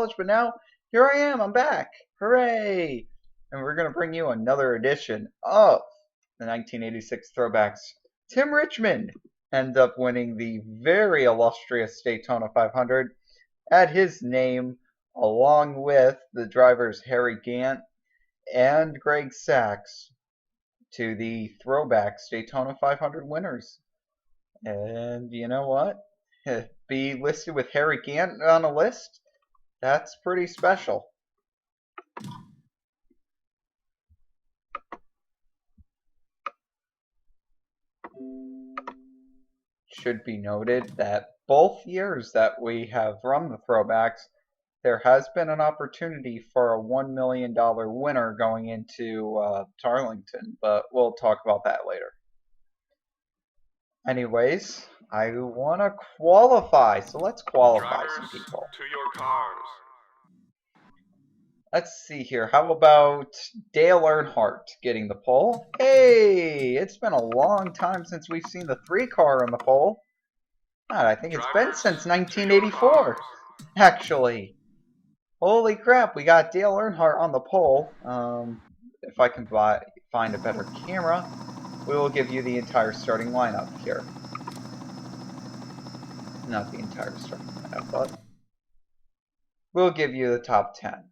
college, but now here I am. I'm back. Hooray! And we're going to bring you another edition of the 1986 Throwbacks. Tim Richmond ended up winning the very illustrious Daytona 500 at his name, along with the drivers Harry Gant and Greg Sachs, to the Throwbacks Daytona 500 winners. And you know what? Be listed with Harry Gant on a list? That's pretty special. Should be noted that both years that we have run the Throwbacks, there has been an opportunity for a $1 million winner going into Darlington, but we'll talk about that later. Anyways, I want to qualify, so let's qualify some people. To your cars. Let's see here. How about Dale Earnhardt getting the pole? Hey, it's been a long time since we've seen the 3-car on the pole. God, I think it's been since 1984, actually. Holy crap, we got Dale Earnhardt on the pole. If I can find a better camera, we will give you the entire starting lineup here. Not the entire starting lineup, but we'll give you the top 10.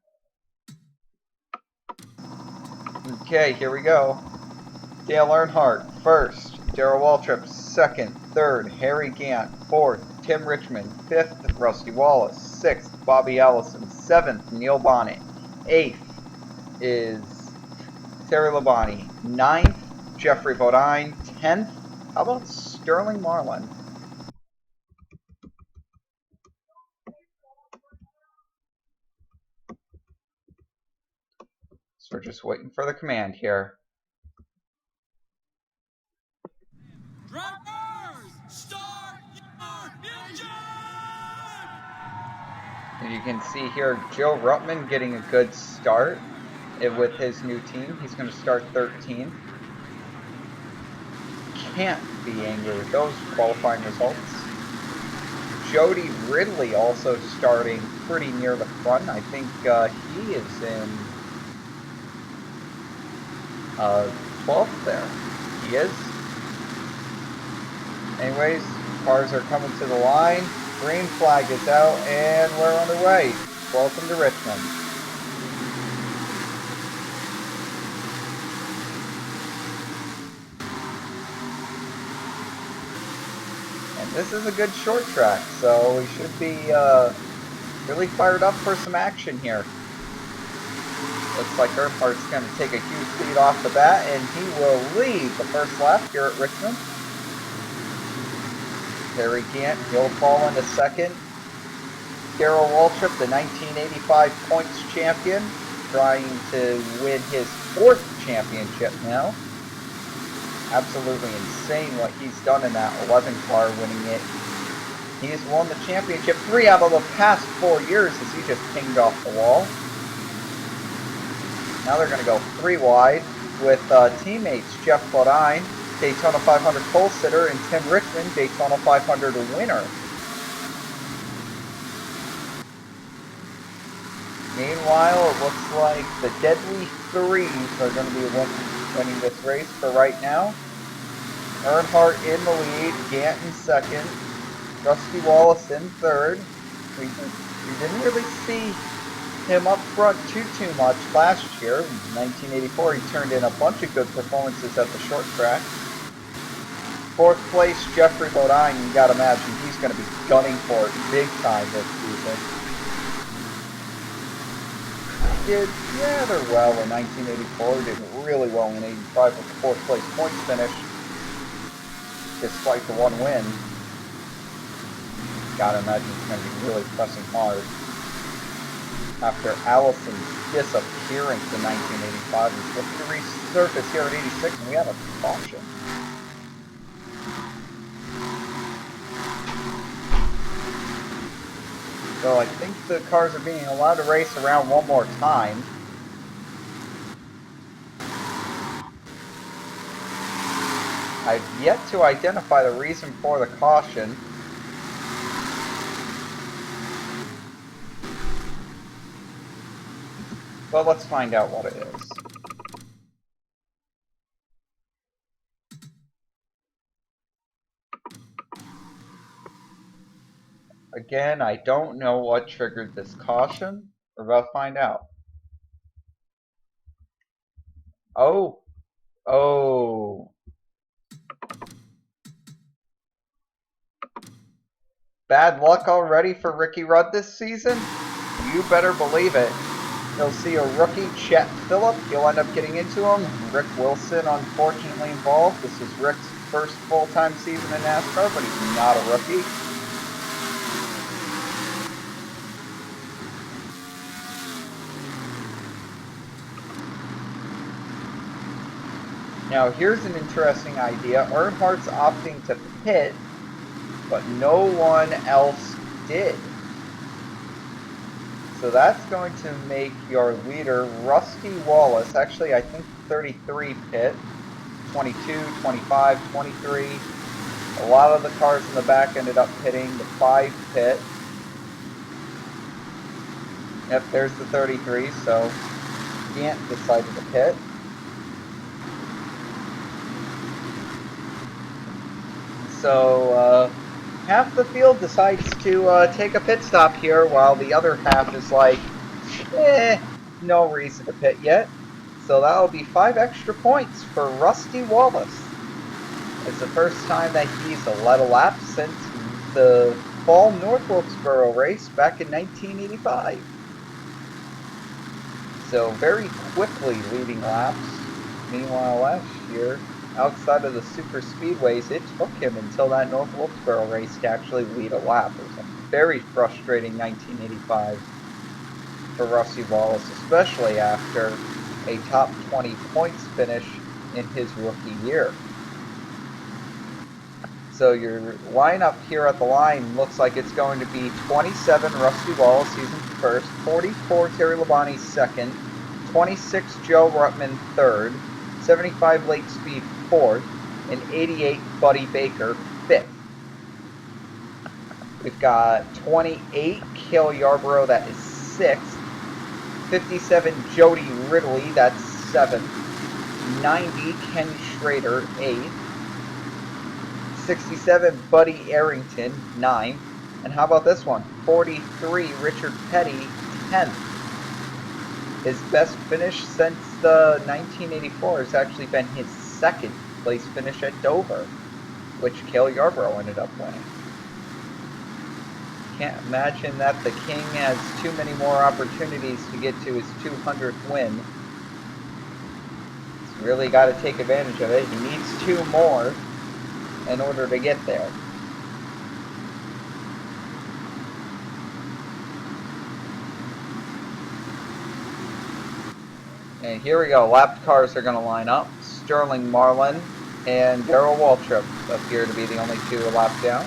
Okay, here we go. Dale Earnhardt, first. Darrell Waltrip, second. Third, Harry Gant. Fourth, Tim Richmond. Fifth, Rusty Wallace. Sixth, Bobby Allison. Seventh, Neil Bonnet. Eighth is Terry Labonte. Ninth, Jeffrey Bodine. 10th, how about Sterling Marlin? So we're just waiting for the command here. Drivers, start your engine! And you can see here Joe Ruttman getting a good start with his new team. He's going to start 13th. Can't be angry with those qualifying results. Jody Ridley also starting pretty near the front. I think he is in 12th there. He is. Anyways, cars are coming to the line. Green flag is out, and we're underway. Welcome to Richmond. And this is a good short track, so we should be really fired up for some action here. Looks like Earnhardt's going to take a huge lead off the bat, and he will lead the first lap here at Richmond. Harry Gant, he'll fall into second. Darrell Waltrip, the 1985 points champion, trying to win his 4th championship now. Absolutely insane what he's done in that 11 car, winning it. He's won the championship 3 out of the past 4 years as he just pinged off the wall. Now they're going to go 3 wide with teammates Jeff Bodine, Daytona 500 pole sitter, and Tim Richmond, Daytona 500 winner. Meanwhile, it looks like the Deadly Threes are going to be winning this race for right now. Earnhardt in the lead, Gant in second, Rusty Wallace in third. We didn't really see him up front too much last year. In 1984, he turned in a bunch of good performances at the short track. 4th place, Jeffrey Bodine. You gotta imagine he's going to be gunning for it big time this season. Did rather well in 1984. Did really well in 85 with the 4th place points finish, despite the 1 win. Gotta imagine he's going to be really pressing hard. After Allison's disappearance in 1985, he's looking to resurface here at 86, and we have a caution. So I think the cars are being allowed to race around one more time. I've yet to identify the reason for the caution. But let's find out what it is. Again, I don't know what triggered this caution. We're about to find out. Oh. Oh. Bad luck already for Ricky Rudd this season? You better believe it. He'll see a rookie, Chet Phillip. He'll end up getting into him. Rick Wilson, unfortunately involved. This is Rick's first full-time season in NASCAR, but he's not a rookie. Now here's an interesting idea. Earnhardt's opting to pit, but no one else did. So that's going to make your leader, Rusty Wallace, actually I think 33 pit, 22, 25, 23. A lot of the cars in the back ended up pitting, the 5 pit. Yep, there's the 33, so Gant decided to pit. So half the field decides to take a pit stop here, while the other half is like, no reason to pit yet. So that'll be 5 extra points for Rusty Wallace. It's the first time that he's led a lap since the fall North Wilkesboro race back in 1985. So very quickly leading laps. Meanwhile, last year, outside of the super speedways, it took him until that North Wilkesboro race to actually lead a lap. It was a very frustrating 1985 for Rusty Wallace, especially after a top 20 points finish in his rookie year. So your lineup here at the line looks like it's going to be 27 Rusty Wallace, he's in first, 44 Terry Labonte second, 26 Joe Ruttman third, 75 Lake Speed fourth, and 88 Buddy Baker fifth. We've got 28 Cale Yarborough, that is sixth, 57 Jody Ridley, that's seventh, 90 Ken Schrader, eighth, 67 Buddy Arrington, 9th, and how about this one, 43 Richard Petty, 10th. His best finish since the 1984 has actually been his second place finish at Dover, which Cale Yarborough ended up winning. Can't imagine that the King has too many more opportunities to get to his 200th win. He's really got to take advantage of it. He needs 2 more in order to get there. And here we go. Lapped cars are going to line up. Sterling Marlin and Darrell Waltrip appear to be the only 2 lapped down.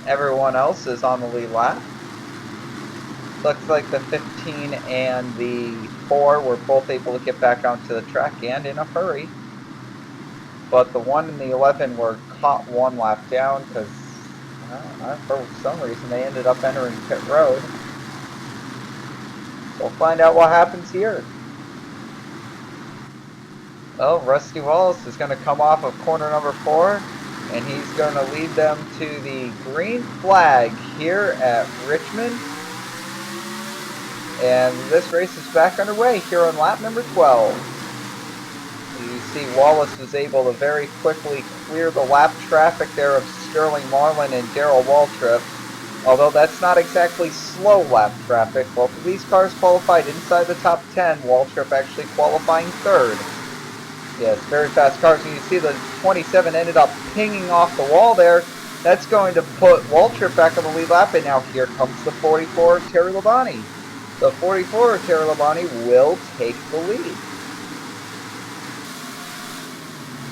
Everyone else is on the lead lap. Looks like the 15 and the 4 were both able to get back onto the track and in a hurry. But the 1 and the 11 were caught 1 lap down because for some reason they ended up entering pit road. We'll find out what happens here. Oh, Rusty Wallace is going to come off of corner number 4, and he's going to lead them to the green flag here at Richmond. And this race is back underway here on lap number 12. You see Wallace was able to very quickly clear the lap traffic there of Sterling Marlin and Darrell Waltrip. Although that's not exactly slow lap traffic. Both of these cars qualified inside the top 10. Waltrip actually qualifying 3rd. Yes, very fast cars. And you see the 27 ended up pinging off the wall there. That's going to put Waltrip back on the lead lap. And now here comes the 44 Terry Labonte. The 44 Terry Labonte will take the lead.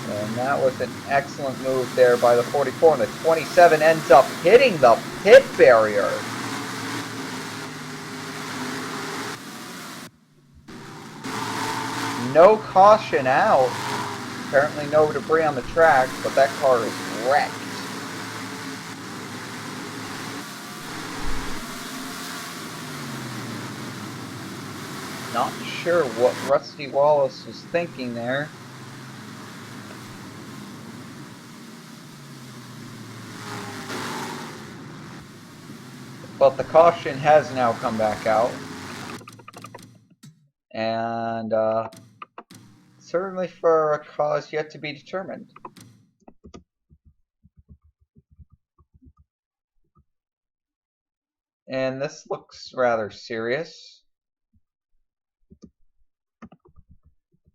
And that was an excellent move there by the 44. And the 27 ends up hitting the pit barrier. No caution out. Apparently no debris on the track, but that car is wrecked. Not sure what Rusty Wallace was thinking there. But the caution has now come back out. And certainly for a cause yet to be determined. And this looks rather serious.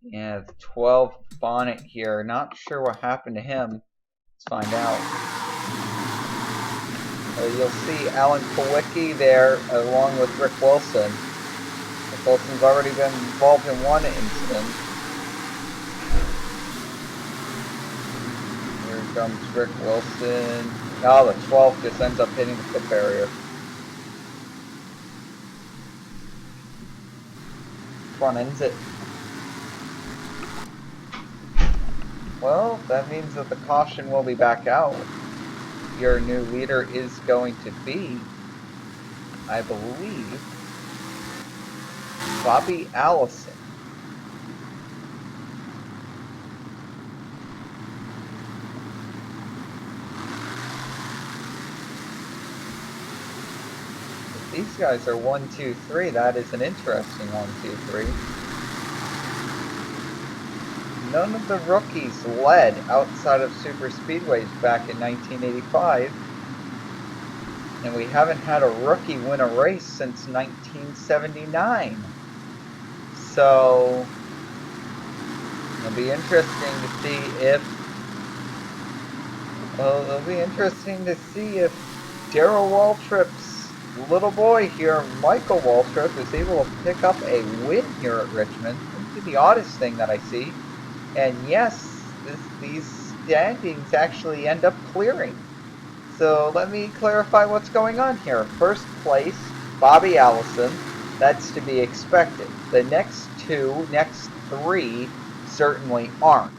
Yeah, the 12 bonnet here. Not sure what happened to him. Let's find out. You'll see Alan Kowicki there along with Rick Wilson. Rick Wilson's already been involved in one incident. Here comes Rick Wilson. Now the 12 just ends up hitting the pit barrier. Front ends it. Well, that means that the caution will be back out. Your new leader is going to be, I believe, Bobby Allison. If these guys are 1, 2, 3, that is an interesting 1, 2, 3. None of the rookies led outside of super speedways back in 1985. And we haven't had a rookie win a race since 1979. So it'll be interesting to see if Darrell Waltrip's little boy here, Michael Waltrip, is able to pick up a win here at Richmond. It's the oddest thing that I see. And yes, these standings actually end up clearing. So let me clarify what's going on here. First place, Bobby Allison. That's to be expected. The next three certainly aren't.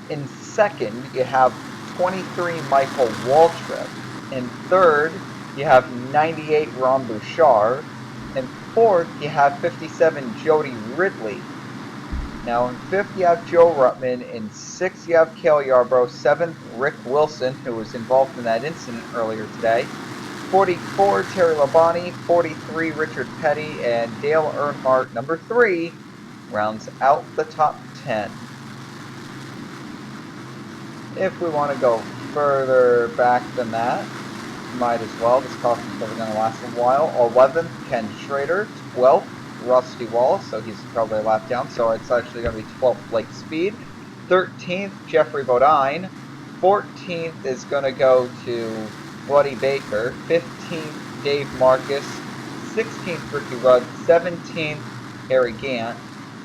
In second, you have 23 Michael Waltrip. In third, you have 98 Ron Bouchard. In fourth, you have 57 Jody Ridley. Now in fifth you have Joe Ruttman, in sixth you have Cale Yarbrough, seventh Rick Wilson, who was involved in that incident earlier today, 44 Terry Labonte, 43 Richard Petty, and Dale Earnhardt, number 3, rounds out the top 10. If we want to go further back than that, might as well. This caution's probably going to last a while. 11th, Ken Schrader. 12th, Rusty Wallace, so he's probably a lap down, so it's actually going to be 12th Blake Speed. 13th, Jeffrey Bodine. 14th is going to go to Buddy Baker. 15th, Dave Marcus. 16th, Ricky Rudd. 17th, Harry Gant.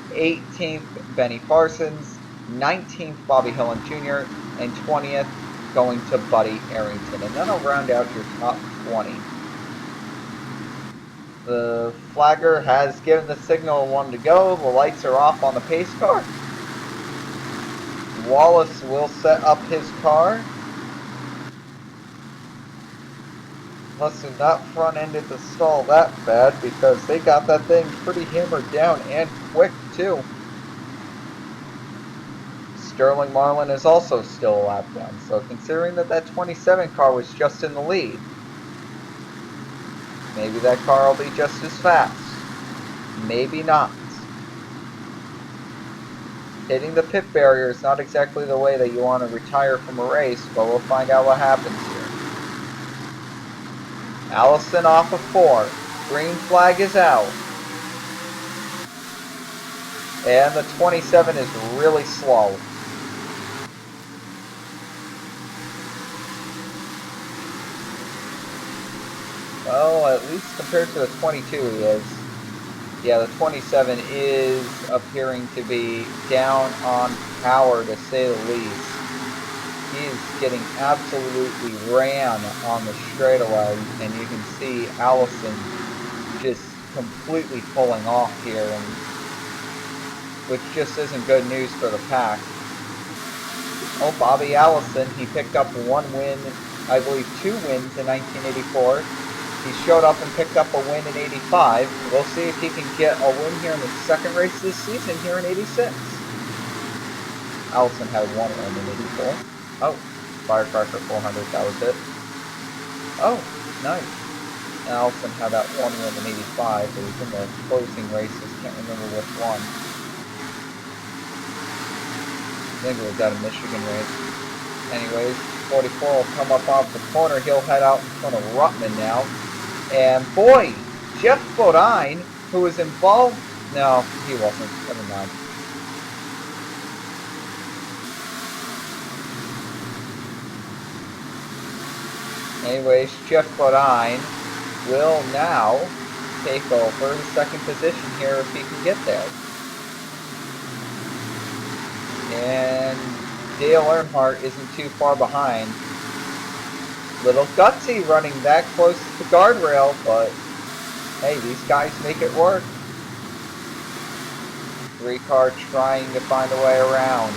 18th, Benny Parsons. 19th, Bobby Hillen Jr. And 20th, going to Buddy Arrington. And then I'll round out your top 20. The flagger has given the signal one to go. The lights are off on the pace car. Wallace will set up his car. Must have not front-ended the stall that bad because they got that thing pretty hammered down and quick too. Sterling Marlin is also still a lap down, so considering that 27 car was just in the lead, maybe that car will be just as fast. Maybe not. Hitting the pit barrier is not exactly the way that you want to retire from a race, but we'll find out what happens here. Allison off of 4. Green flag is out. And the 27 is really slow. Well, at least compared to the 22 he is. Yeah, the 27 is appearing to be down on power, to say the least. He is getting absolutely ran on the straightaway, and you can see Allison just completely pulling off here, and which just isn't good news for the pack. Oh, Bobby Allison, he picked up 1 win, I believe 2 wins in 1984. He showed up and picked up a win in 85. We'll see if he can get a win here in the second race this season here in 86. Allison had one win in 84. Oh, Firecracker 400, that was it. Oh, nice. And Allison had that one win in 85. It was in the closing races, can't remember which one. I think it was at a Michigan race. Anyways, 44 will come up off the corner. He'll head out in front of Ruttman now. And boy, Jeff Bodine, who was involved... No, he wasn't. Never mind. Anyways, Jeff Bodine will now take over the second position here if he can get there. And Dale Earnhardt isn't too far behind. Little gutsy running that close to the guardrail, but hey, these guys make it work. 3-car trying to find a way around.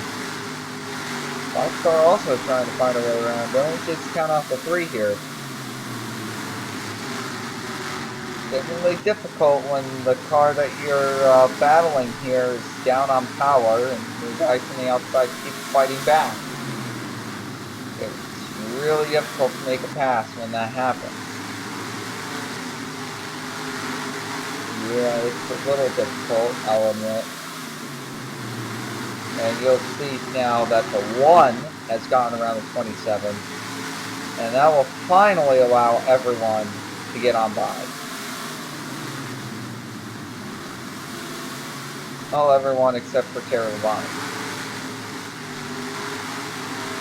5-car also trying to find a way around. Don't just count off the 3 here. Definitely difficult when the car that you're battling here is down on power and the guys on the outside keep fighting back. It's really difficult to make a pass when that happens. Yeah, it's a little difficult, I'll admit. And you'll see now that the 1 has gotten around the 27. And that will finally allow everyone to get on by. Well, everyone except for Terry Labonte.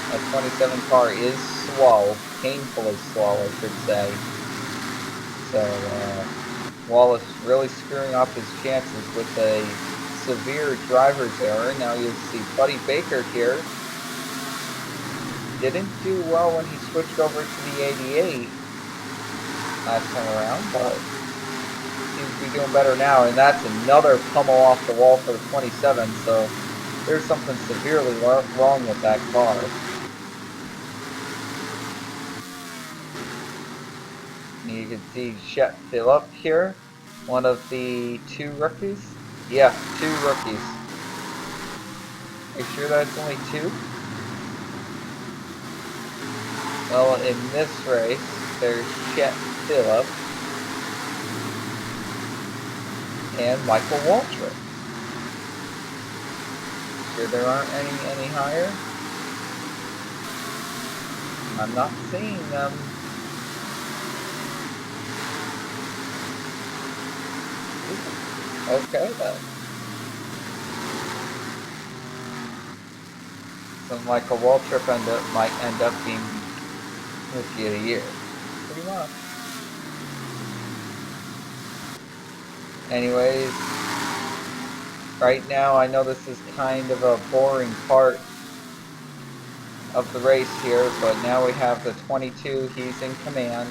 That 27 car is slow, painfully slow, I should say. So, Wallace really screwing up his chances with a severe driver's error. Now you'll see Buddy Baker here. Didn't do well when he switched over to the 88 last time around, but seems to be doing better now, and that's another pummel off the wall for the 27, so there's something severely wrong with that car. And you can see Chet Phillip here, one of the 2 rookies. Yeah, 2 rookies. Are you sure that's only 2? Well, in this race, there's Chet Phillip and Michael Waltrip. Sure there aren't any higher? I'm not seeing them. Okay then. So Michael Waltrip might end up being Rookie of the Year. Pretty much. Anyways, right now I know this is kind of a boring part of the race here, but now we have the 22, he's in command.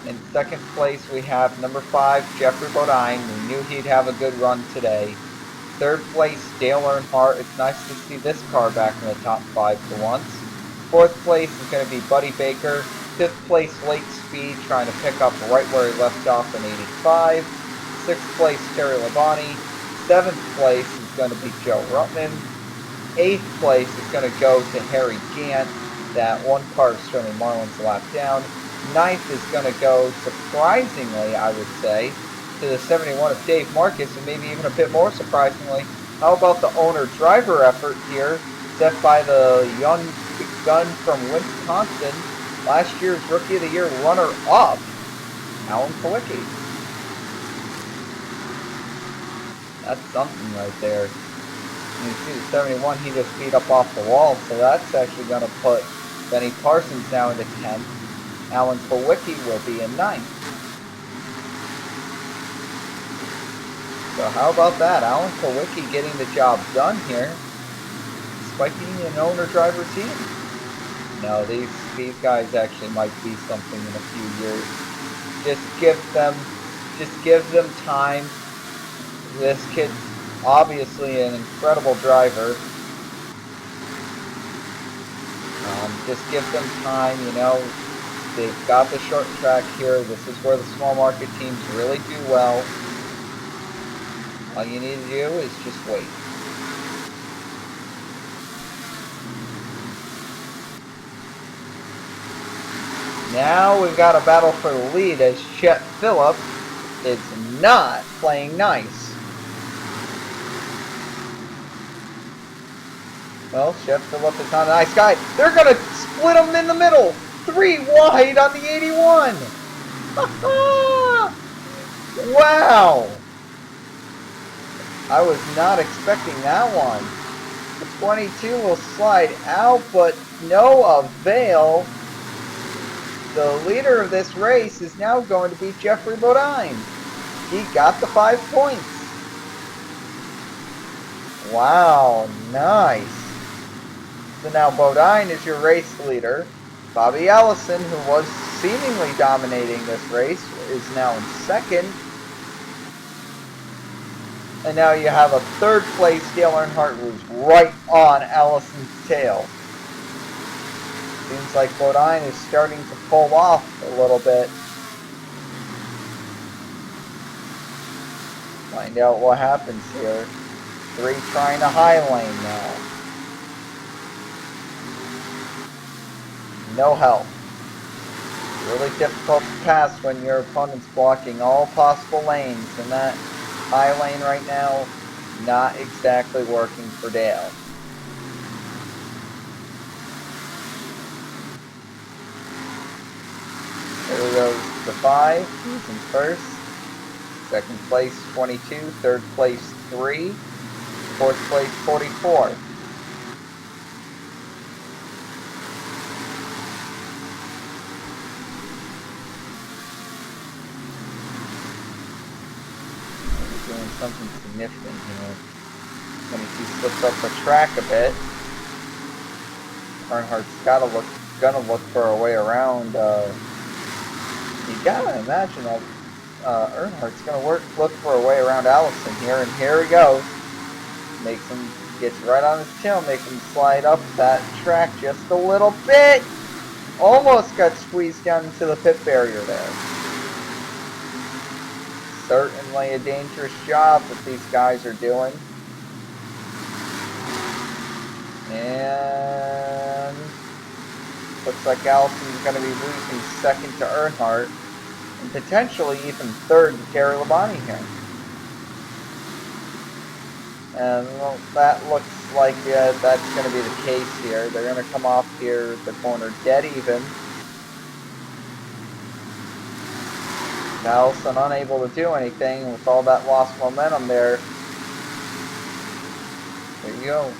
In second place we have number 5, Jeffrey Bodine. We knew he'd have a good run today. Third place, Dale Earnhardt. It's nice to see this car back in the top 5 for once. Fourth place is going to be Buddy Baker. Fifth place, Lake Speed, trying to pick up right where he left off in 85. Sixth place, Terry Labonte. Seventh place is going to be Joe Ruttman. Eighth place is going to go to Harry Gant. That 1 car of Sterling Marlin's lap down. Ninth is going to go, surprisingly, I would say, to the 71 of Dave Marcus, and maybe even a bit more surprisingly, how about the owner-driver effort here, set by the young gun from Wisconsin, last year's Rookie of the Year runner-up, Alan Kowicki. That's something right there. And you see the 71, he just beat up off the wall, so that's actually going to put Benny Parsons now into 10th. Alan Kowicki will be in 9th. So how about that? Alan Kowicki getting the job done here, despite being an owner-driver team. No, these guys actually might be something in a few years. Just give them time. This kid's obviously an incredible driver. Just give them time, you know. They've got the short track here. This is where the small market teams really do well. All you need to do is just wait. Now we've got a battle for the lead as Chet Phillip is not playing nice. Well, Chet Phillip is not a nice guy. They're going to split him in the middle. 3 wide on the 81. Wow. I was not expecting that one. The 22 will slide out, but no avail. The leader of this race is now going to be Jeffrey Bodine. He got the 5 points. Wow, nice. So now Bodine is your race leader. Bobby Allison, who was seemingly dominating this race, is now in second. And now you have a third place Dale Earnhardt who's right on Allison's tail. Seems like Bodine is starting to pull off a little bit. Find out what happens here. 3 trying to high lane now. No help. Really difficult to pass when your opponent's blocking all possible lanes, and that high lane right now not exactly working for Dale. There goes the 5, he's in first. Second place 22, third place 3, fourth place 44. Doing something significant here. 22 slips up the track a bit. Earnhardt's gonna look for a way around. You gotta imagine that Earnhardt's gonna look for a way around Allison here, and here he goes. Gets right on his tail, makes him slide up that track just a little bit. Almost got squeezed down into the pit barrier there. Certainly a dangerous job that these guys are doing. And looks like Allison's going to be losing second to Earnhardt, and potentially even third to Terry Labonte here. And well, that looks like that's going to be the case here. They're going to come off here the corner dead even. Allison unable to do anything with all that lost momentum there. There you go.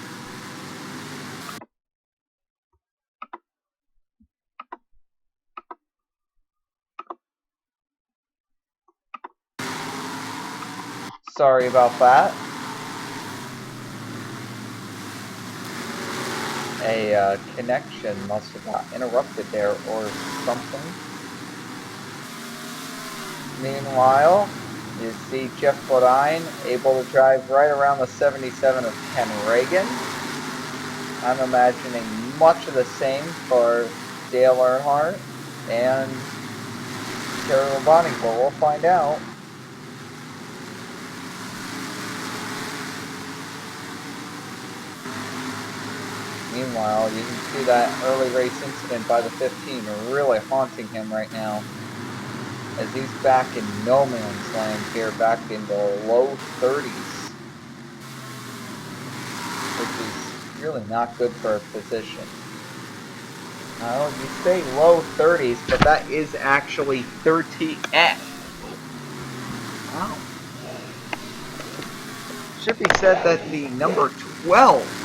Sorry about that. A connection must have got interrupted there or something. Meanwhile, you see Jeff Bodine able to drive right around the 77 of Ken Reagan. I'm imagining much of the same for Dale Earnhardt and Terry Labonte, but we'll find out. Meanwhile, you can see that early race incident by the 15 really haunting him right now, as he's back in no man's land here, back in the low 30s, which is really not good for a position. Well, you say low 30s, but that is actually 30th. Wow. Should be said that the number 12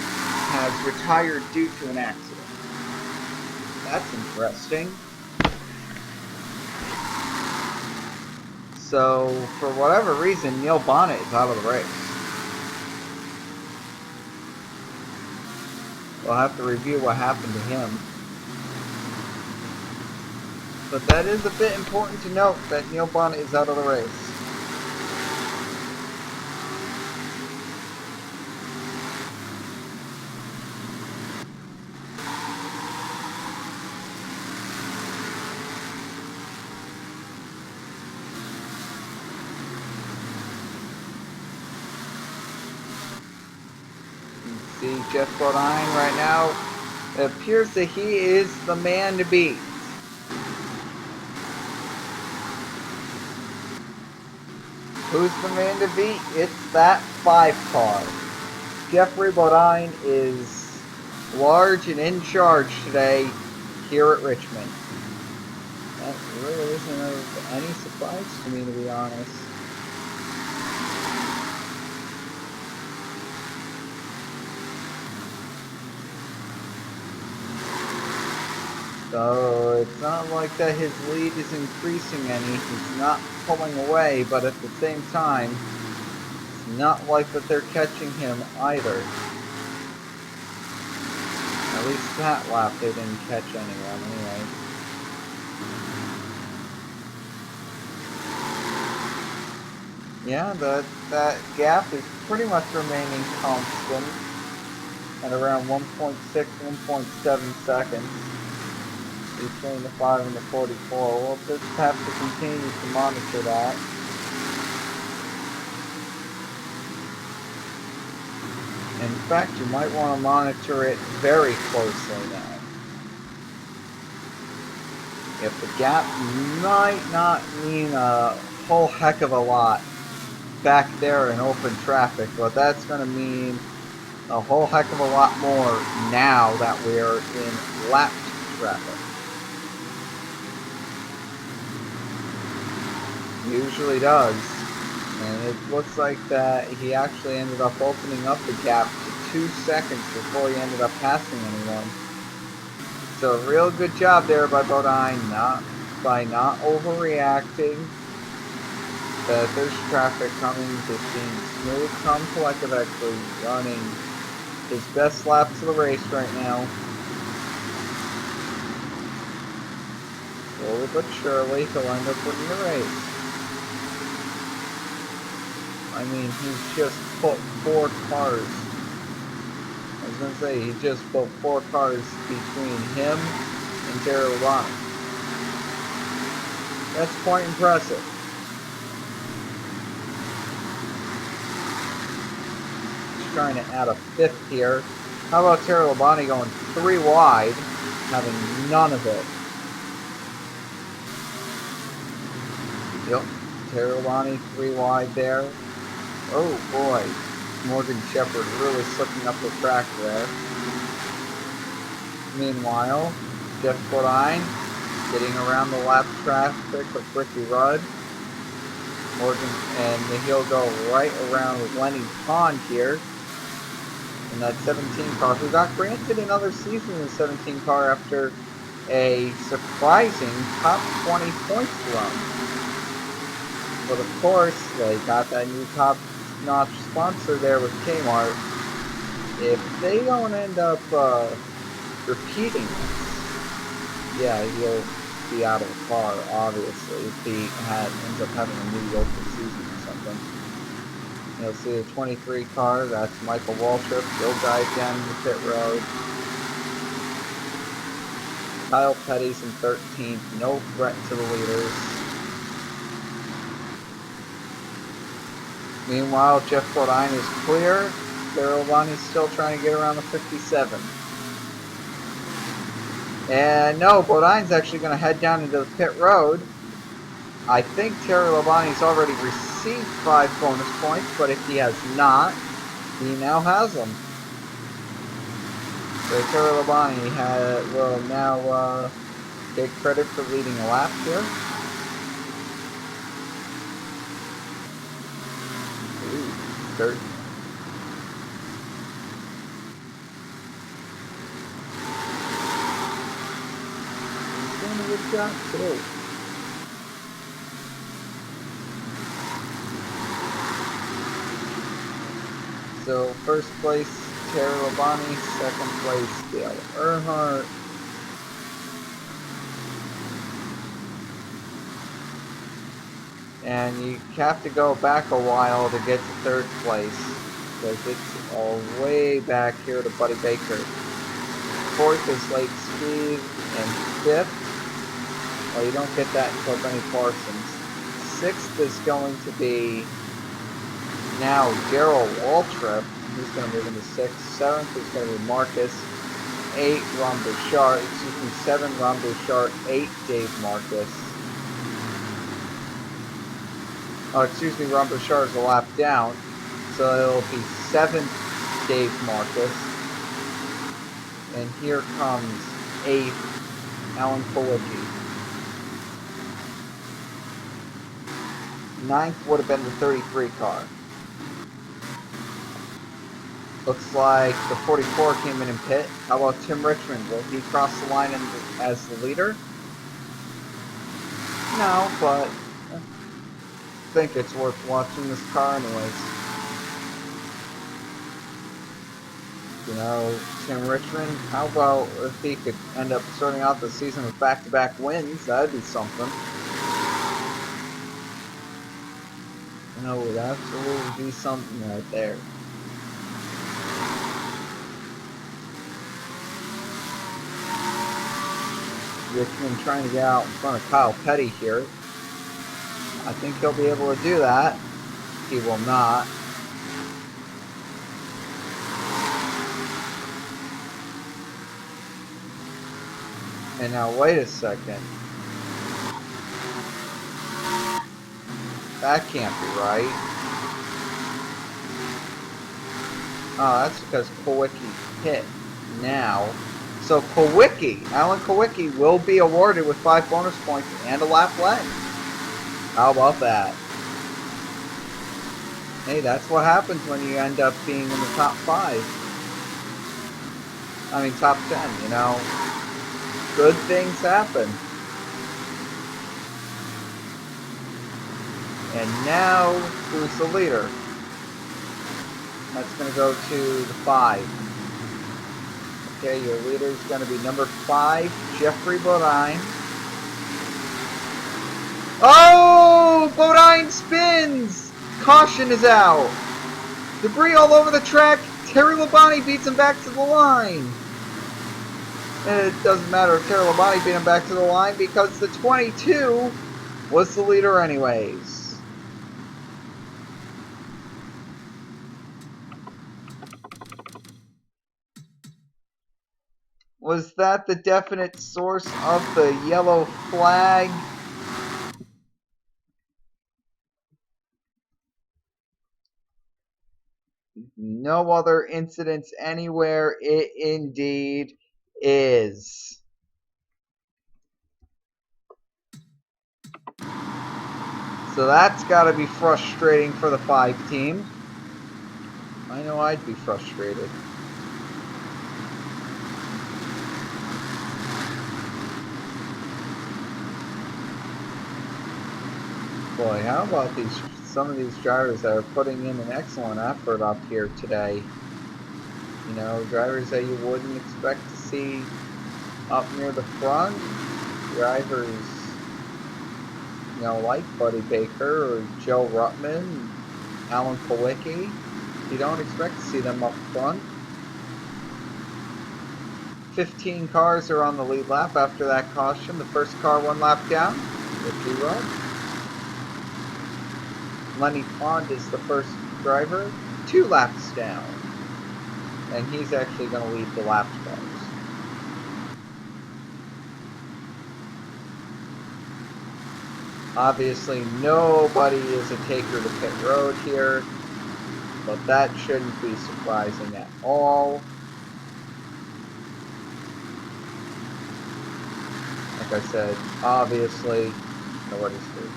has retired due to an accident. That's interesting. So, for whatever reason, Neil Bonnet is out of the race. We'll have to review what happened to him. But that is a bit important to note that Neil Bonnet is out of the race. See Jeff Bodine right now. It appears that he is the man to beat. Who's the man to beat? It's that 5 car. Jeffrey Bodine is large and in charge today here at Richmond. That really isn't of any surprise to me, to be honest. So it's not like that his lead is increasing any. He's not pulling away, but at the same time, it's not like that they're catching him either. At least that lap they didn't catch anyone anyway. Yeah, that gap is pretty much remaining constant at around 1.6, 1.7 seconds between the 5 and the 44. We'll just have to continue to monitor that. In fact, you might want to monitor it very closely now. If the gap might not mean a whole heck of a lot back there in open traffic, but that's going to mean a whole heck of a lot more now that we're in lapped traffic. Usually does. And it looks like that he actually ended up opening up the gap to 2 seconds before he ended up passing anyone. So a real good job there by Bodine, by not overreacting. That there's traffic coming, just being smooth, calm, collective, actually running his best laps of the race right now. Slowly but surely, he'll end up winning the race. I mean, he's just put 4 cars. I was going to say, he just put 4 cars between him and Terry Labonte. That's quite impressive. Just trying to add a 5th here. How about Terry Labonte going 3 wide, having none of it? Yep, Terry Labonte 3 wide there. Oh boy, Morgan Shepherd really slipping up the track there. Meanwhile, Jeff Bodine getting around the lap traffic of Ricky Rudd. Morgan, and he'll go right around with Lenny Pond here in that 17 car, who got granted another season in the 17 car after a surprising top 20 points run. But of course, they got that new top-notch sponsor there with Kmart. If they don't end up repeating this, yeah, he'll be out of the car, obviously, if he ends up having a mediocre season or something. You'll see the 23 car, that's Michael Waltrip, still guys down in the pit road. Kyle Petty's in 13th, no threat to the leaders. Meanwhile, Jeff Bodine is clear. Terry Labonte is still trying to get around the 57. And no, Bodine's actually going to head down into the pit road. I think Terry Labonte's already received 5 bonus points, but if he has not, he now has them. So Terry Labonte will now take credit for leading a lap here. Ooh, he's doing a good job too. So first place Terry Labonte, second place Dale Earnhardt. And you have to go back a while to get to third place, because it's all way back here to Buddy Baker. Fourth is Lake Speed, and fifth, well, you don't get that until Benny Parsons. Sixth is going to be now Darrell Waltrip, He's going to move into 6th. 7th is going to be Marcus. 8, Ron Bouchard. 7, Ron Bouchard. 8, Dave Marcus. Oh, Ron Bouchard is a lap down. So it'll be 7th, Dave Marcus. And here comes 8th, Alan Kowicki. 9th would have been the 33 car. Looks like the 44 came in pit. How about Tim Richmond? Will he cross the line as the leader? No, but I think it's worth watching this car anyways. You know, Tim Richmond, how about if he could end up starting out the season with back-to-back wins? That'd be something. You know, it would absolutely be something right there. Richmond trying to get out in front of Kyle Petty here. I think he'll be able to do that. He will not. And now wait a second. That can't be right. Oh, that's because Kowicki hit now. So Alan Kowicki will be awarded with 5 bonus points and a lap left. How about that? Hey, that's what happens when you end up being in the top 5. I mean, top 10, you know. Good things happen. And now, who's the leader? That's going to go to the 5. Okay, your leader is going to be number 5, Jeffrey Bodine. Oh! Bodine spins! Caution is out. Debris all over the track. Terry Labonte beats him back to the line. And it doesn't matter if Terry Labonte beat him back to the line because the 22 was the leader anyways. Was that the definite source of the yellow flag? No other incidents anywhere. It indeed is. So that's got to be frustrating for the 5 team. I know I'd be frustrated. Boy, how about some of these drivers that are putting in an excellent effort up here today? You know, drivers that you wouldn't expect to see up near the front. Drivers, you know, like Buddy Baker or Joe Ruttman, Alan Kowicki. You don't expect to see them up front. 15 cars are on the lead lap after that caution. The first car 1 lap down. Ricky Rudd. Lenny Pond is the first driver, 2 laps down. And he's actually going to lead the lap cars. Obviously, nobody is a taker to pit road here, but that shouldn't be surprising at all. Like I said, obviously, nobody's taking.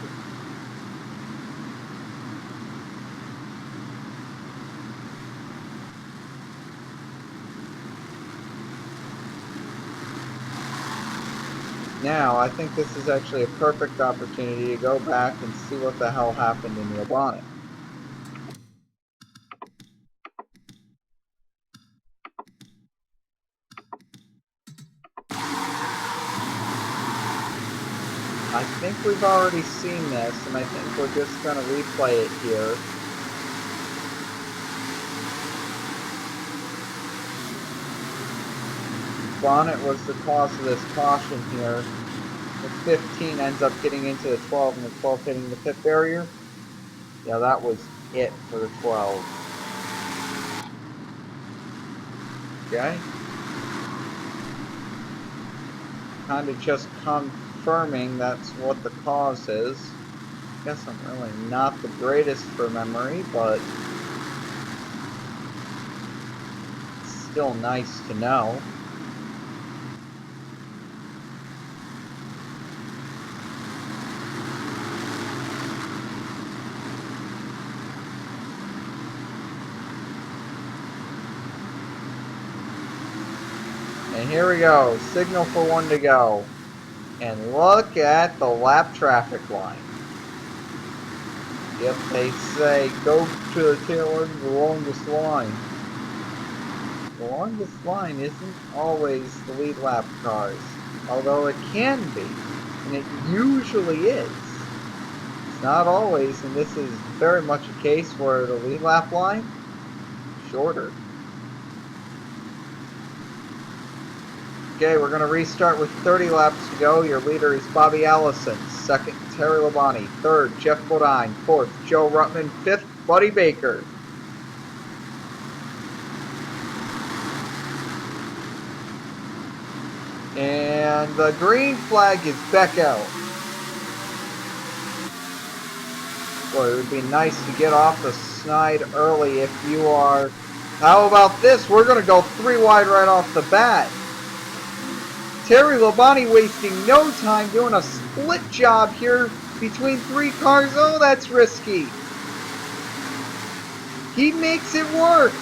Now, I think this is actually a perfect opportunity to go back and see what the hell happened in your bonnet. I think we've already seen this, and I think we're just going to replay it here. Bonnet was the cause of this caution here. The 15 ends up getting into the 12, and the 12 hitting the pit barrier. Yeah, that was it for the 12. Okay. Kind of just confirming that's what the cause is. Guess I'm really not the greatest for memory, but it's still nice to know. And here we go, signal for one to go. And look at the lap traffic line. Yep, they say go to the tail end of the longest line. The longest line isn't always the lead lap cars, although it can be, and it usually is. It's not always, and this is very much a case where the lead lap line is shorter. Okay, we're going to restart with 30 laps to go. Your leader is Bobby Allison. Second, Terry Labonte. Third, Jeff Bodine. Fourth, Joe Ruttman. Fifth, Buddy Baker. And the green flag is back out. Boy, it would be nice to get off the snide early if you are... How about this? We're going to go 3 wide right off the bat. Terry Labonte wasting no time doing a split job here between 3 cars. Oh, that's risky. He makes it work.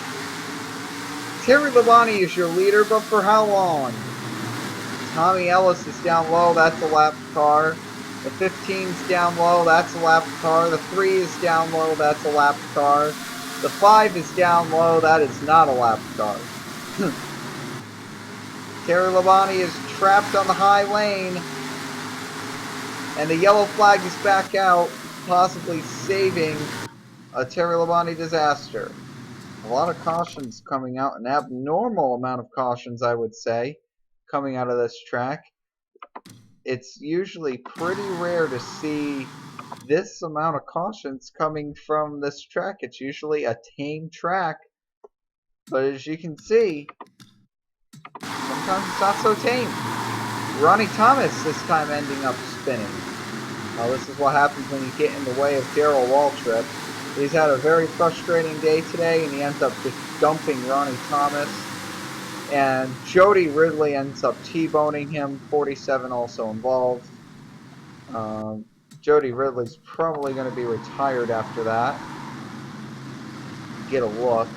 Terry Labonte is your leader, but for how long? Tommy Ellis is down low. That's a lap car. The 15's down low. That's a lap car. The 3 is down low. That's a lap car. The 5 is down low. That is not a lap car. Terry Labonte is trapped on the high lane, and the yellow flag is back out, possibly saving a Terry Labonte disaster. A lot of cautions coming out, an abnormal amount of cautions, I would say, coming out of this track. It's usually pretty rare to see this amount of cautions coming from this track. It's usually a tame track, but as you can see, sometimes it's not so tame. Ronnie Thomas this time ending up spinning. This is what happens when you get in the way of Darrell Waltrip. He's had a very frustrating day today, and he ends up just dumping Ronnie Thomas. And Jody Ridley ends up T-boning him. 47 also involved. Jody Ridley's probably going to be retired after that. Get a look.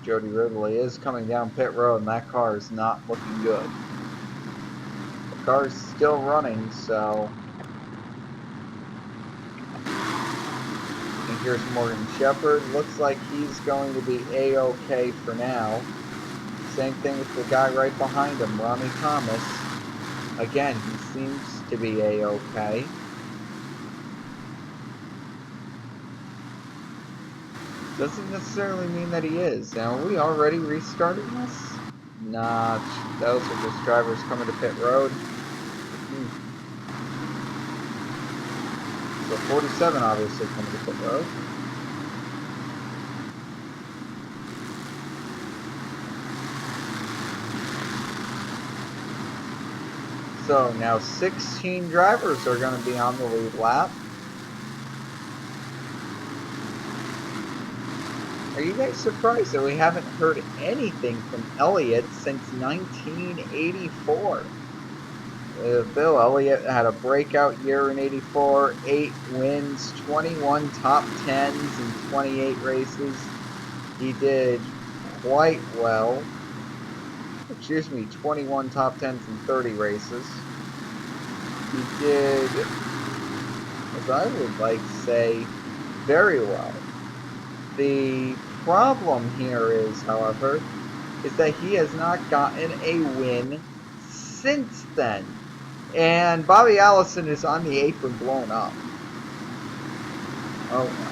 Jody Ridley is coming down pit road, and that car is not looking good. The car is still running, so... And here's Morgan Shepherd. Looks like he's going to be A-OK for now. Same thing with the guy right behind him, Ronnie Thomas. Again, he seems to be A-OK. Doesn't necessarily mean that he is. Now, are we already restarting this? Nah, those are just drivers coming to pit road. So 47 obviously coming to pit road. So now 16 drivers are going to be on the lead lap. Are you guys surprised that we haven't heard anything from Elliott since 1984? Bill Elliott had a breakout year in '84, 8 wins, 21 top 10s in 28 races. He did quite well. Excuse me, 21 top 10s in 30 races. He did, as I would like to say, very well. The problem here is, however, is that he has not gotten a win since then. And Bobby Allison is on the apron blown up. Oh no.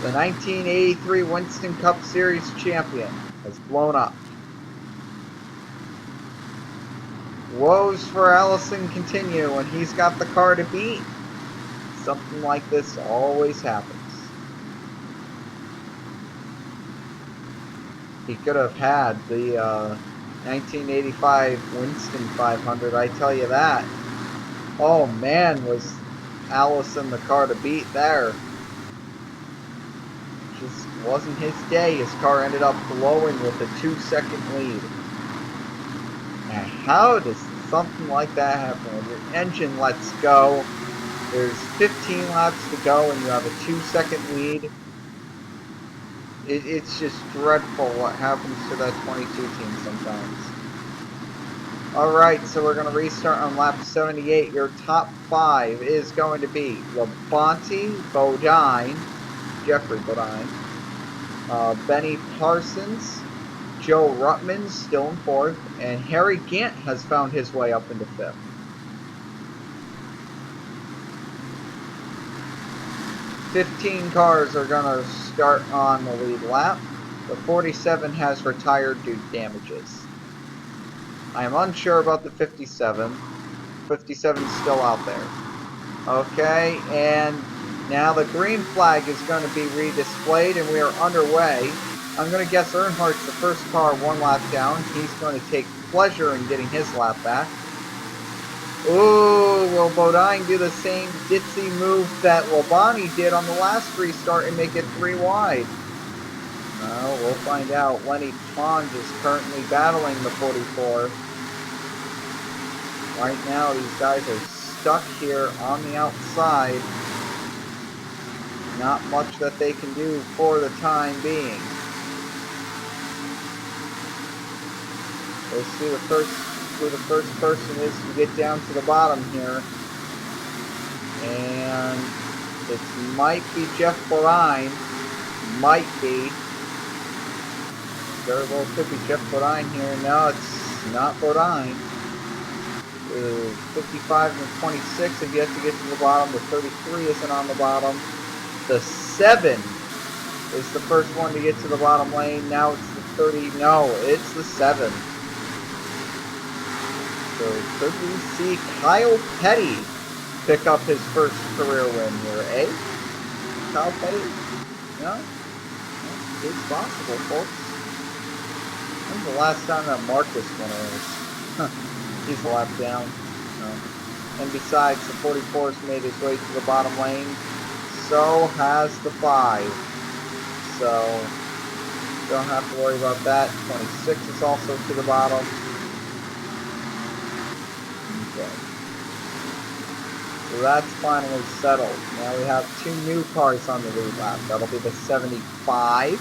The 1983 Winston Cup Series champion has blown up. Woes for Allison continue, and he's got the car to beat. Something like this always happens. He could have had the 1985 Winston 500, I tell you that. Oh man, was Allison the car to beat there. Just wasn't his day. His car ended up blowing with a 2-second lead. And how does something like that happen? When your engine lets go, there's 15 laps to go and you have a 2-second lead. It's just dreadful what happens to that 22 team sometimes. Alright, so we're going to restart on lap 78. Your top 5 is going to be Labonte, Bodine, Jeffrey Bodine, Benny Parsons, Joe Ruttman still in 4th, and Harry Gant has found his way up into 5th. "15 cars are going to start on the lead lap. The 47 has retired due to damages. I am unsure about the 57. 57 is still out there. Okay, and now the green flag is going to be redisplayed and we are underway. I'm going to guess Earnhardt's the first car 1 lap down. He's going to take pleasure in getting his lap back. Ooh, will Bodine do the same ditzy move that Labonte did on the last restart and make it 3 wide? No, we'll find out. Lenny Pond is currently battling the 44. Right now, these guys are stuck here on the outside. Not much that they can do for the time being. Let's see who the first person is to get down to the bottom here. And it might be Jeff Bodine. Might be. Very well could be Jeff Bodine here. No, it's not Bodine. 55 and 26 have yet to get to the bottom. The 33 isn't on the bottom. The 7 is the first one to get to the bottom lane. Now it's the 30. No, it's the 7. So could we see Kyle Petty pick up his first career win here, eh? Kyle Petty? No? It's possible, folks. When's the last time that Marcus won a race? He's a lap down. And besides, the 44's made his way to the bottom lane. So has the 5. So don't have to worry about that. 26 is also to the bottom. Okay. So that's finally settled. Now we have 2 new cars on the lead lap. That'll be the 75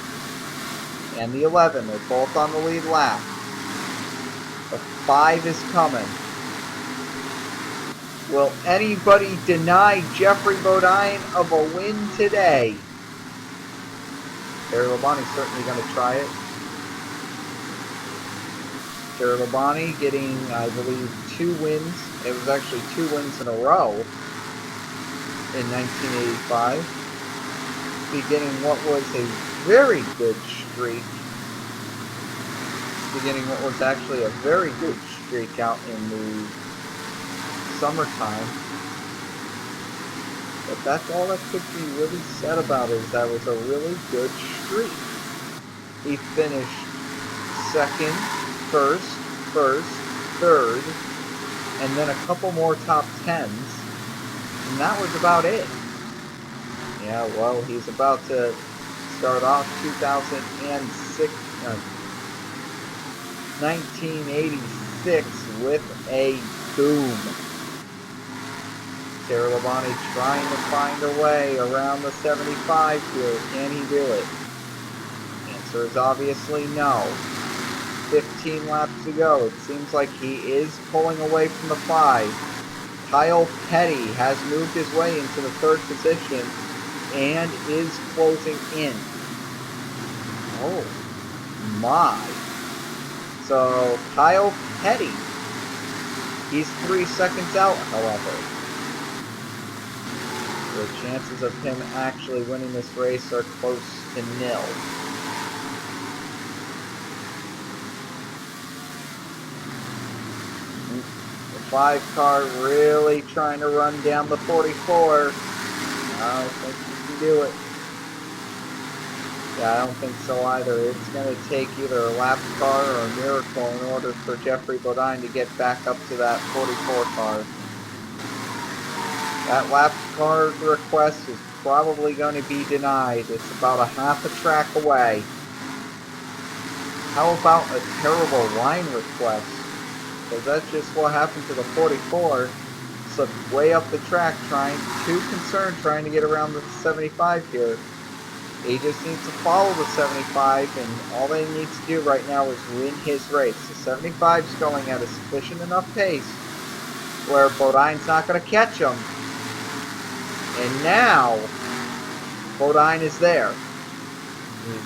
and the 11. They're both on the lead lap. The 5 is coming. Will anybody deny Jeffrey Bodine of a win today? Terry Labonte's certainly going to try it. Terry Labonte getting, I believe, 2 wins. It was actually 2 wins in a row in 1985. Beginning what was a very good streak. Beginning what was actually a very good streak out in the summertime. But that's all that could be really said about it, is that was a really good streak. He finished 2nd, 1st, 3rd, and then a couple more top 10s, and that was about it. Yeah, well, he's about to start off 1986 with a boom. Terry Labonte trying to find a way around the 75 here. Can he do it? Answer is obviously no. 15 laps to go. It seems like he is pulling away from the 5. Kyle Petty has moved his way into the 3rd position and is closing in. Oh my. So Kyle Petty, he's 3 seconds out, however. The chances of him actually winning this race are close to nil. The 5 car really trying to run down the 44. I think he can do it. Yeah, I don't think so either. It's going to take either a lapsed car or a miracle in order for Jeffrey Bodine to get back up to that 44 car. That lapsed car request is probably going to be denied. It's about a half a track away. How about a terrible line request? Because that's just what happened to the 44. Slipped way up the track, too concerned trying to get around the 75 here. He just needs to follow the 75, and all they need to do right now is win his race. The 75 is going at a sufficient enough pace where Bodine's not going to catch him. And now, Bodine is there.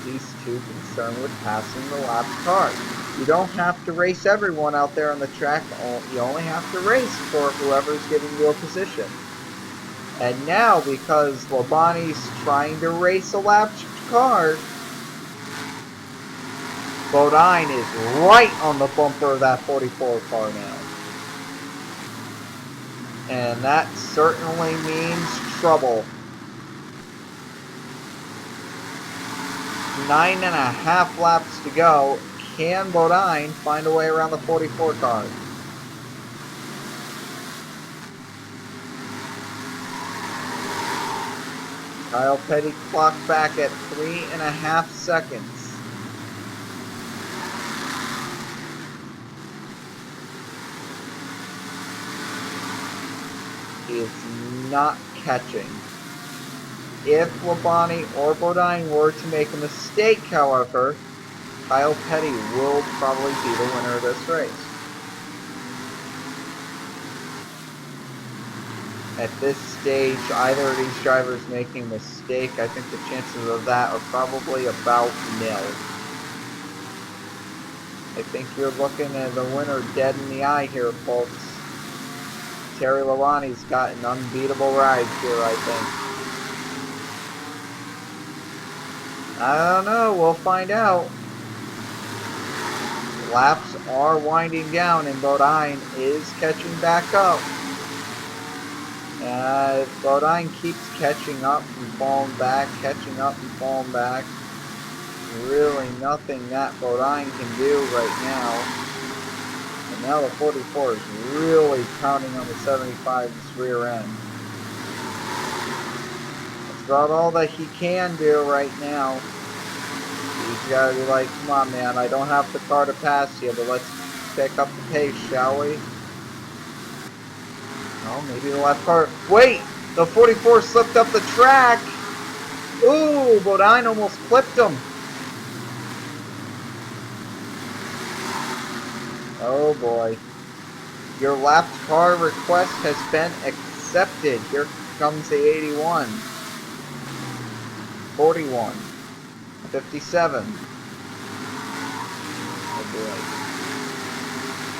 He's too concerned with passing the lap car. You don't have to race everyone out there on the track. You only have to race for whoever's giving you a position. And now, because Labonte's trying to race a lapsed car, Bodine is right on the bumper of that 44 car now. And that certainly means trouble. 9.5 laps to go. Can Bodine find a way around the 44 car? Kyle Petty clocked back at 3.5 seconds. He is not catching. If Labonte or Bodine were to make a mistake, however, Kyle Petty will probably be the winner of this race. At this stage, either of these drivers making a mistake, I think the chances of that are probably about nil. I think you're looking at the winner dead in the eye here, folks. Terry Labonte's got an unbeatable ride here, I think. I don't know, we'll find out. Laps are winding down and Bodine is catching back up. If Bodine keeps catching up and falling back, catching up and falling back, really nothing that Bodine can do right now. And now the 44 is really pounding on the 75's rear end. That's about all that he can do right now. He's got to be like, come on man, I don't have the car to pass you, but let's pick up the pace, shall we? Oh, maybe the left car. Wait! The 44 slipped up the track! Ooh, Bodine almost clipped him. Oh boy. Your lapped car request has been accepted. Here comes the 81. 41. 57. Oh boy.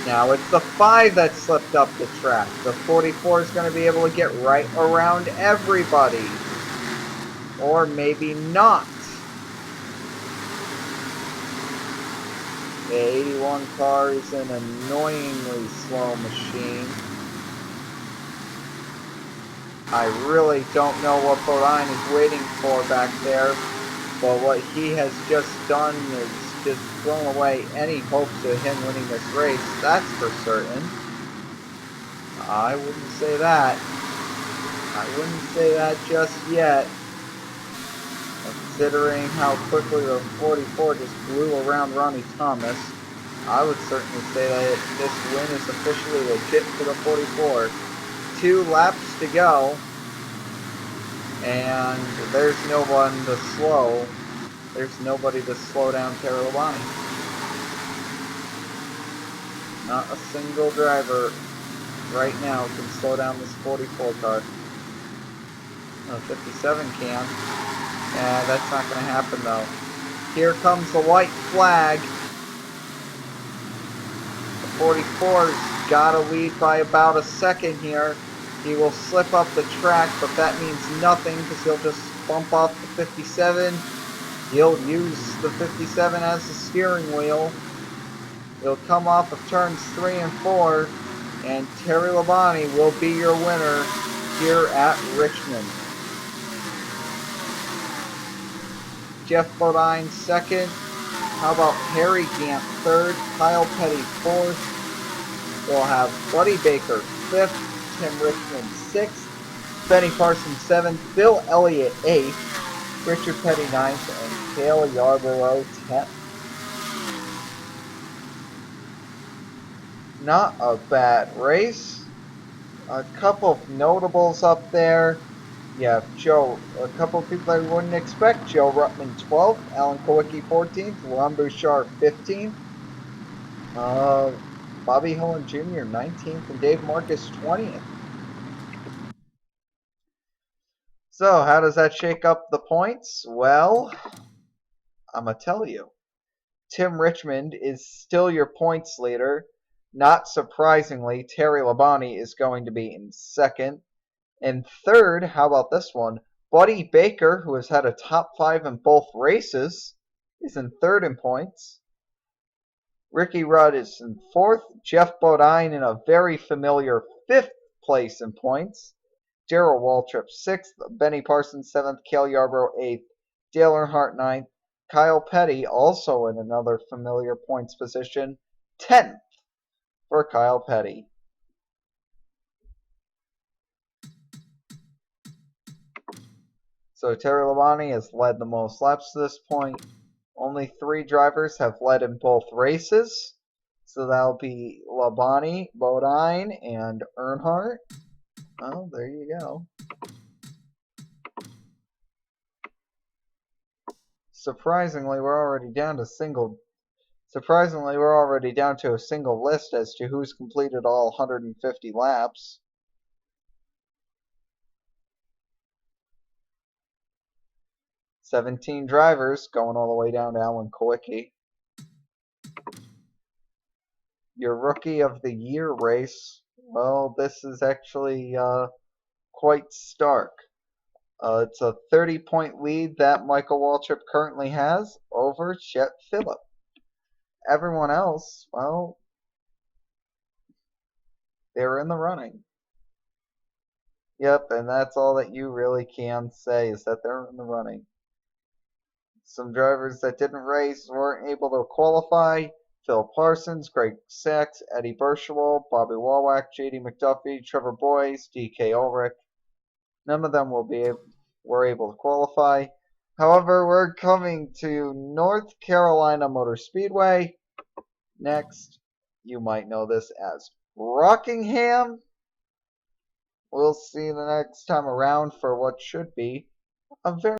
Now it's the 5 that slipped up the track. The 44 is going to be able to get right around everybody. Or maybe not. The 81 car is an annoyingly slow machine. I really don't know what Bodine is waiting for back there. But what he has just done is just thrown away any hopes of him winning this race, that's for certain. I wouldn't say that. I wouldn't say that just yet. Considering how quickly the 44 just flew around Ronnie Thomas, I would certainly say that this win is officially legit for the 44. 2 laps to go, and there's no one to slow. There's nobody to slow down Terry Labonte. Not a single driver right now can slow down this 44 car. No, 57 can. Yeah, that's not going to happen though. Here comes the white flag. The 44's got to lead by about a second here. He will slip up the track, but that means nothing because he'll just bump off the 57. He'll use the 57 as the steering wheel. He'll come off of turns 3 and 4, and Terry Labonte will be your winner here at Richmond. Jeff Bodine second. How about Harry Gant third? Kyle Petty fourth. We'll have Buddy Baker fifth. Tim Richmond sixth. Benny Parsons seventh. Bill Elliott eighth. Richard Petty ninth. And Cale Yarborough 10th. Not a bad race. A couple of notables up there. You have a couple of people I wouldn't expect. Joe Ruttman 12th, Alan Kowicki 14th, Ron Bouchard 15th, Bobby Hillin Jr. 19th, and Dave Marcus 20th. So how does that shake up the points? Well, I'm going to tell you. Tim Richmond is still your points leader. Not surprisingly, Terry Labonte is going to be in second. In third, how about this one? Buddy Baker, who has had a top 5 in both races, is in third in points. Ricky Rudd is in fourth. Jeff Bodine in a very familiar 5th place in points. Darrell Waltrip 6th. Benny Parsons 7th. Cale Yarborough 8th. Dale Earnhardt 9th. Kyle Petty, also in another familiar points position, 10th for Kyle Petty. So Terry Labonte has led the most laps to this point. Only 3 drivers have led in both races. So that'll be Labonte, Bodine, and Earnhardt. Oh, there you go. Surprisingly, we're already down to a single list as to who's completed all 150 laps. "17 drivers, going all the way down to Alan Kowicki. Your Rookie of the Year race, well, this is actually quite stark. It's a 30-point lead that Michael Waltrip currently has over Chet Phillip. Everyone else, well, they're in the running. Yep, and that's all that you really can say, is that they're in the running. Some drivers that didn't race weren't able to qualify. Phil Parsons, Greg Sachs, Eddie Burchewell, Bobby Wallach, JD McDuffie, Trevor Boyce, DK Ulrich. None of them were able to qualify. However, we're coming to North Carolina Motor Speedway. Next, you might know this as Rockingham. We'll see you the next time around for what should be a very